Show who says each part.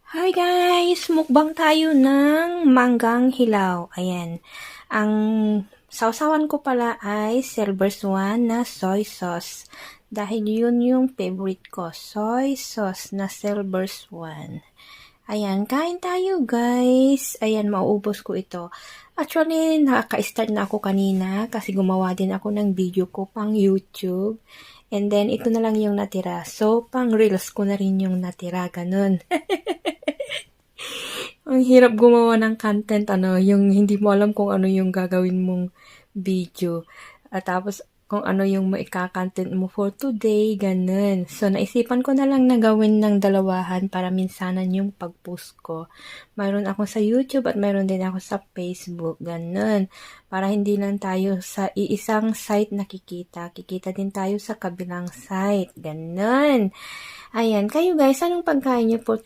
Speaker 1: Hi guys! Mukbang tayo ng manggang hilaw. Ayan. Ang sausawan ko pala ay Silver Swan na soy sauce. Dahil yun yung favorite ko. Soy sauce na Silver Swan. Ayan, kain tayo guys. Ayan, mauubos ko ito. Actually, nakaka-start na ako kanina kasi gumawa din ako ng video ko pang YouTube. And then, ito na lang yung natira. So, pang reels ko na rin yung natira. Ganun. Ang hirap gumawa ng content, yung hindi mo alam kung ano yung gagawin mong video. At tapos, kung ano yung maika-content mo for today, ganun. So, naisipan ko na lang na gawin ng dalawahan para minsanan yung pag-post ko. Mayroon ako sa YouTube at mayroon din ako sa Facebook, ganun. Para hindi lang tayo sa iisang site nakikita. Kikita din tayo sa kabilang site, ganun. Ayan, kayo guys, anong pagkain niyo po